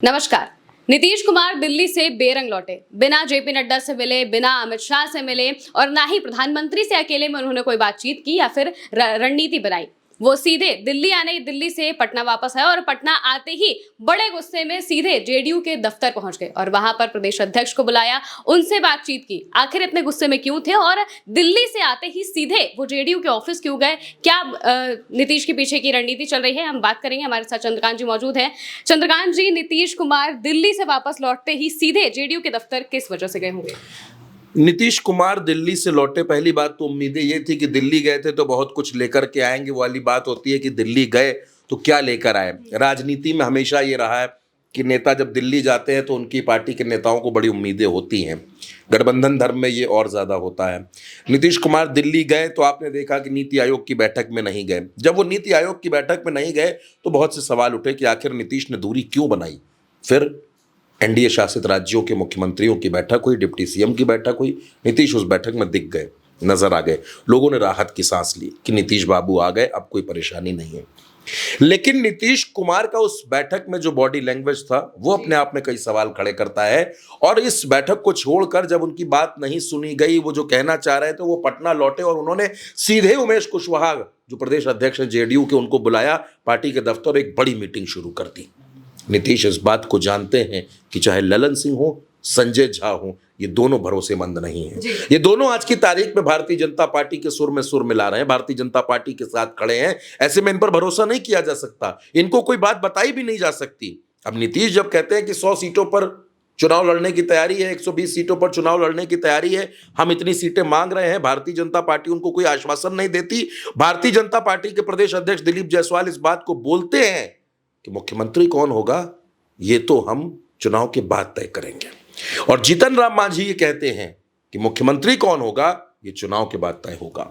नमस्कार। नीतीश कुमार दिल्ली से बेरंग लौटे, बिना जेपी नड्डा से मिले, बिना अमित शाह से मिले और ना ही प्रधानमंत्री से अकेले में उन्होंने कोई बातचीत की या फिर रणनीति बनाई। वो सीधे दिल्ली से पटना वापस आए और पटना आते ही बड़े गुस्से में सीधे जेडीयू के दफ्तर पहुंच गए और वहां पर प्रदेश अध्यक्ष को बुलाया, उनसे बातचीत की। आखिर इतने गुस्से में क्यों थे और दिल्ली से आते ही सीधे वो जेडीयू के ऑफिस क्यों गए? क्या नीतीश के पीछे की रणनीति चल रही है? हम बात करेंगे। हमारे साथ चंद्रकांत जी मौजूद हैं। चंद्रकांत जी, नीतीश कुमार दिल्ली से वापस लौटते ही सीधे जेडीयू के दफ्तर किस वजह से गए होंगे? नीतीश कुमार दिल्ली से लौटे, पहली बात तो उम्मीदें ये थी कि दिल्ली गए थे तो बहुत कुछ लेकर के आएंगे। वो वाली बात होती है कि दिल्ली गए तो क्या लेकर आए। राजनीति में हमेशा ये रहा है कि नेता जब दिल्ली जाते हैं तो उनकी पार्टी के नेताओं को बड़ी उम्मीदें होती हैं। गठबंधन धर्म में ये और ज़्यादा होता है। नीतीश कुमार दिल्ली गए तो आपने देखा कि नीति आयोग की बैठक में नहीं गए। जब वो नीति आयोग की बैठक में नहीं गए तो बहुत से सवाल उठे कि आखिर नीतीश ने दूरी क्यों बनाई। फिर एनडीए शासित राज्यों के मुख्यमंत्रियों की बैठक हुई, डिप्टी सीएम की बैठक हुई। नीतीश उस बैठक में दिख गए, नजर आ गए। लोगों ने राहत की सांस ली कि नीतीश बाबू आ गए, अब कोई परेशानी नहीं है। लेकिन नीतीश कुमार का उस बैठक में जो बॉडी लैंग्वेज था वो अपने आप में कई सवाल खड़े करता है। और इस बैठक को छोड़कर जब उनकी बात नहीं सुनी गई, वो जो कहना चाह रहे थे, वो पटना लौटे और उन्होंने सीधे उमेश कुशवाहा, जो प्रदेश अध्यक्ष हैं जेडीयू के, उनको बुलाया पार्टी के दफ्तर, एक बड़ी मीटिंग शुरू कर दी। नीतीश इस बात को जानते हैं कि चाहे ललन सिंह हो, संजय झा हो, ये दोनों भरोसेमंद नहीं हैं। ये दोनों आज की तारीख में भारतीय जनता पार्टी के सुर में सुर मिला रहे हैं, भारतीय जनता पार्टी के साथ खड़े हैं। ऐसे में इन पर भरोसा नहीं किया जा सकता, इनको कोई बात बताई भी नहीं जा सकती। अब नीतीश जब कहते हैं कि 100 सीटों पर चुनाव लड़ने की तैयारी है, 120 सीटों पर चुनाव लड़ने की तैयारी है, हम इतनी सीटें मांग रहे हैं, भारतीय जनता पार्टी उनको कोई आश्वासन नहीं देती। भारतीय जनता पार्टी के प्रदेश अध्यक्ष दिलीप जायसवाल इस बात को बोलते हैं कि मुख्यमंत्री कौन होगा ये तो हम चुनाव के बाद तय करेंगे। और जीतन राम मांझी ये कहते हैं कि मुख्यमंत्री कौन होगा ये चुनाव के बाद तय होगा।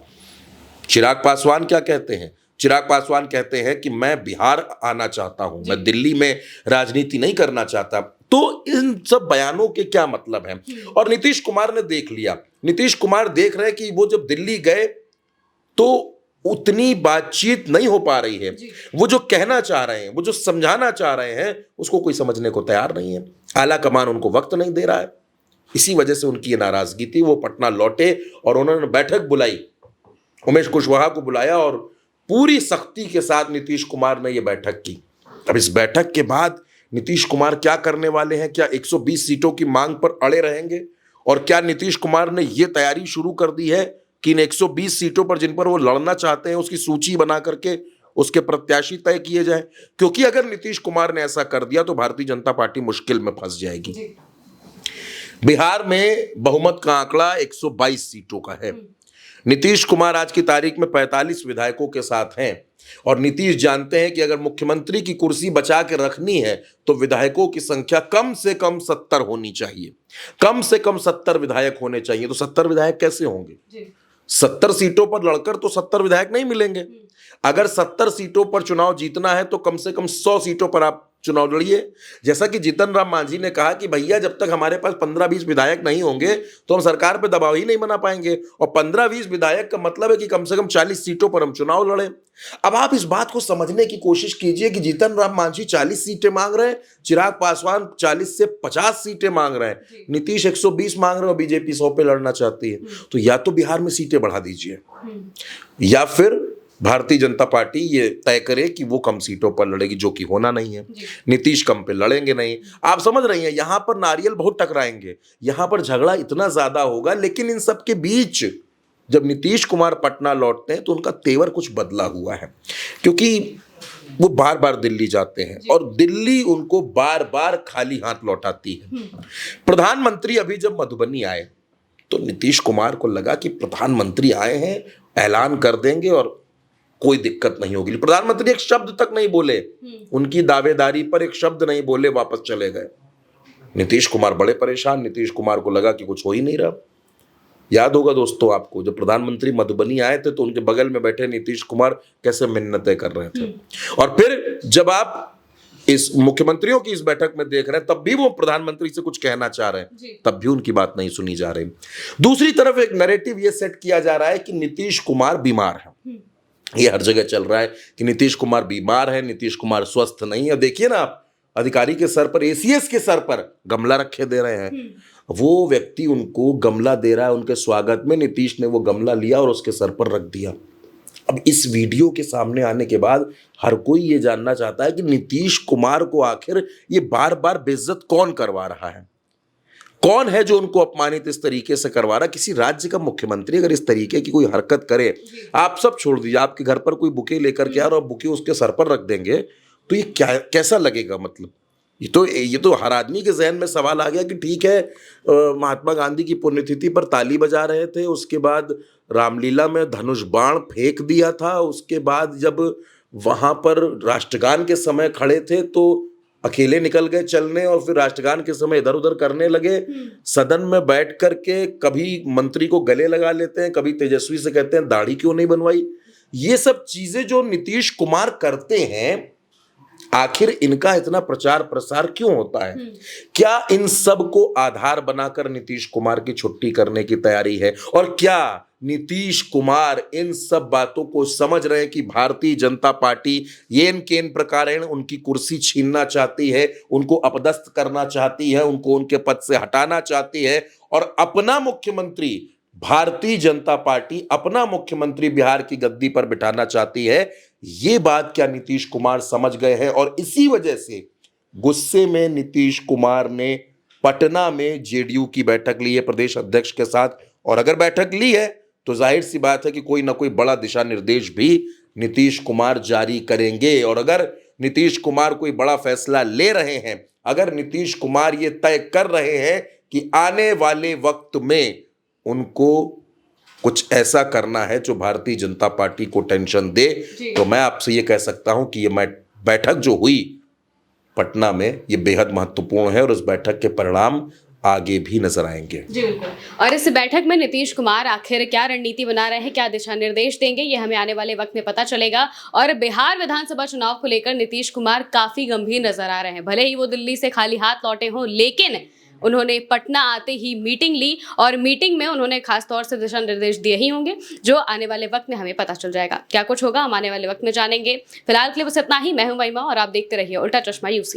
चिराग पासवान क्या कहते हैं? चिराग पासवान कहते हैं कि मैं बिहार आना चाहता हूं, मैं दिल्ली में राजनीति नहीं करना चाहता। तो इन सब बयानों के क्या मतलब है? और नीतीश कुमार ने देख लिया, नीतीश कुमार देख रहे हैं कि वो जब दिल्ली गए तो उतनी बातचीत नहीं हो पा रही है। वो जो कहना चाह रहे हैं, वो जो समझाना चाह रहे हैं, उसको कोई समझने को तैयार नहीं है। आला कमान उनको वक्त नहीं दे रहा है। इसी वजह से उनकी ये नाराजगी थी। वो पटना लौटे और उन्होंने बैठक बुलाई, उमेश कुशवाहा को बुलाया और पूरी सख्ती के साथ नीतीश कुमार ने ये बैठक की। अब इस बैठक के बाद नीतीश कुमार क्या करने वाले हैं? क्या 120 सीटों की मांग पर अड़े रहेंगे? और क्या नीतीश कुमार ने ये तैयारी शुरू कर दी है कि इन 120 सीटों पर जिन पर वो लड़ना चाहते हैं उसकी सूची बना करके उसके प्रत्याशी तय किए जाएं? क्योंकि अगर नीतीश कुमार ने ऐसा कर दिया तो भारतीय जनता पार्टी मुश्किल में फंस जाएगी। बिहार में बहुमत का आंकड़ा 122 सीटों का है। नीतीश कुमार आज की तारीख में 45 विधायकों के साथ हैं और नीतीश जानते हैं कि अगर मुख्यमंत्री की कुर्सी बचा के रखनी है तो विधायकों की संख्या कम से कम 70 होनी चाहिए। कम से कम 70 विधायक होने चाहिए। तो 70 विधायक कैसे होंगे? 70 सीटों पर लड़कर तो 70 विधायक नहीं मिलेंगे। अगर 70 सीटों पर चुनाव जीतना है तो कम से कम 100 सीटों पर आप चुनाव लड़िए। जैसा कि जीतन राम मांझी ने कहा कि भैया जब तक हमारे पास 15-20 विधायक नहीं होंगे तो हम सरकार पे दबाव ही नहीं बना पाएंगे। और 15-20 विधायक का मतलब है कि कम से कम 40 सीटों पर हम चुनाव लड़ें। अब आप इस बात को समझने की कोशिश कीजिए कि जीतन राम मांझी 40 सीटें मांग रहे हैं, चिराग पासवान 40 से 50 सीटें मांग रहे हैं, नीतीश 120 मांग रहे हैं और बीजेपी 100 पे लड़ना चाहती है। तो या तो बिहार में सीटें बढ़ा दीजिए या फिर भारतीय जनता पार्टी ये तय करे कि वो कम सीटों पर लड़ेगी, जो कि होना नहीं है। नीतीश कम पे लड़ेंगे नहीं। आप समझ रही हैं, यहां पर नारियल बहुत टकराएंगे, यहां पर झगड़ा इतना ज्यादा होगा। लेकिन इन सब के बीच जब नीतीश कुमार पटना लौटते हैं तो उनका तेवर कुछ बदला हुआ है, क्योंकि वो बार बार दिल्ली जाते हैं और दिल्ली उनको बार बार खाली हाथ लौटाती है। प्रधानमंत्री अभी जब मधुबनी आए तो नीतीश कुमार को लगा कि प्रधानमंत्री आए हैं, ऐलान कर देंगे और कोई दिक्कत नहीं होगी। प्रधानमंत्री एक शब्द तक नहीं बोले, उनकी दावेदारी पर एक शब्द नहीं बोले, वापस चले गए। नीतीश कुमार बड़े परेशान। नीतीश कुमार को लगा कि कुछ हो ही नहीं रहा। याद होगा दोस्तों आपको, जब प्रधानमंत्री मधुबनी आए थे तो उनके बगल में बैठे नीतीश कुमार कैसे मिन्नतें कर रहे थे। और फिर जब आप इस मुख्यमंत्रियों की इस बैठक में देख रहे हैं तब भी वो प्रधानमंत्री से कुछ कहना चाह रहे हैं, तब भी उनकी बात नहीं सुनी जा रही। दूसरी तरफ एक नैरेटिव ये सेट किया जा रहा है कि नीतीश कुमार बीमार है। ये हर जगह चल रहा है कि नीतीश कुमार बीमार है, नीतीश कुमार स्वस्थ नहीं है। देखिए ना आप, अधिकारी के सर पर, एसीएस के सर पर गमला रखे दे रहे हैं। वो व्यक्ति उनको गमला दे रहा है, उनके स्वागत में नीतीश ने वो गमला लिया और उसके सर पर रख दिया। अब इस वीडियो के सामने आने के बाद हर कोई ये जानना चाहता है कि नीतीश कुमार को आखिर ये बार बार बेइज्जत कौन करवा रहा है, कौन है जो उनको अपमानित इस तरीके से करवा रहा। किसी राज्य का मुख्यमंत्री अगर इस तरीके की कोई हरकत करे, आप सब छोड़ दीजिए, आपके घर पर कोई बुके लेकर के आ और बुके उसके सर पर रख देंगे तो ये क्या, कैसा लगेगा। मतलब ये तो हर आदमी के जहन में सवाल आ गया कि ठीक है, महात्मा गांधी की पुण्यतिथि पर ताली बजा रहे थे, उसके बाद रामलीला में धनुष बाण फेंक दिया था, उसके बाद जब वहां पर राष्ट्रगान के समय खड़े थे तो अकेले निकल गए चलने और फिर राष्ट्रगान के समय इधर उधर करने लगे। सदन में बैठ करके कभी मंत्री को गले लगा लेते हैं, कभी तेजस्वी से कहते हैं दाढ़ी क्यों नहीं बनवाई। ये सब चीजें जो नीतीश कुमार करते हैं, आखिर इनका इतना प्रचार प्रसार क्यों होता है? क्या इन सब को आधार बनाकर नीतीश कुमार की छुट्टी करने की तैयारी है? और क्या नीतीश कुमार इन सब बातों को समझ रहे हैं कि भारतीय जनता पार्टी येन केन प्रकारेण उनकी कुर्सी छीनना चाहती है, उनको अपदस्थ करना चाहती है, उनको उनके पद से हटाना चाहती है और अपना मुख्यमंत्री भारतीय जनता पार्टी, अपना मुख्यमंत्री बिहार की गद्दी पर बिठाना चाहती है? ये बात क्या नीतीश कुमार समझ गए हैं? और इसी वजह से गुस्से में नीतीश कुमार ने पटना में जेडीयू की बैठक ली है प्रदेश अध्यक्ष के साथ। और अगर बैठक ली है तो जाहिर सी बात है कि कोई ना कोई बड़ा दिशा निर्देश भी नीतीश कुमार जारी करेंगे। और अगर नीतीश कुमार कोई बड़ा फैसला ले रहे हैं, अगर नीतीश कुमार ये तय कर रहे हैं कि आने वाले वक्त में उनको कुछ ऐसा करना है जो भारतीय जनता पार्टी को टेंशन दे, तो मैं आपसे ये कह सकता हूं कि ये बैठक जो हुई पटना में, ये बेहद महत्वपूर्ण है और उस बैठक के परिणाम आगे भी नजर आएंगे। जी बिल्कुल। और इस बैठक में नीतीश कुमार आखिर क्या रणनीति बना रहे हैं, क्या दिशा निर्देश देंगे, ये हमें आने वाले वक्त में पता चलेगा। और बिहार विधानसभा चुनाव को लेकर नीतीश कुमार काफी गंभीर नजर आ रहे हैं। भले ही वो दिल्ली से खाली हाथ लौटे हों, लेकिन उन्होंने पटना आते ही मीटिंग ली और मीटिंग में उन्होंने खासतौर से दिशा निर्देश दिए ही होंगे, जो आने वाले वक्त में हमें पता चल जाएगा। क्या कुछ होगा हम आने वाले वक्त में जानेंगे। फिलहाल के लिए बस इतना ही। मैं हूं महिमा और आप देखते रहिए उल्टा चश्मा यूसी।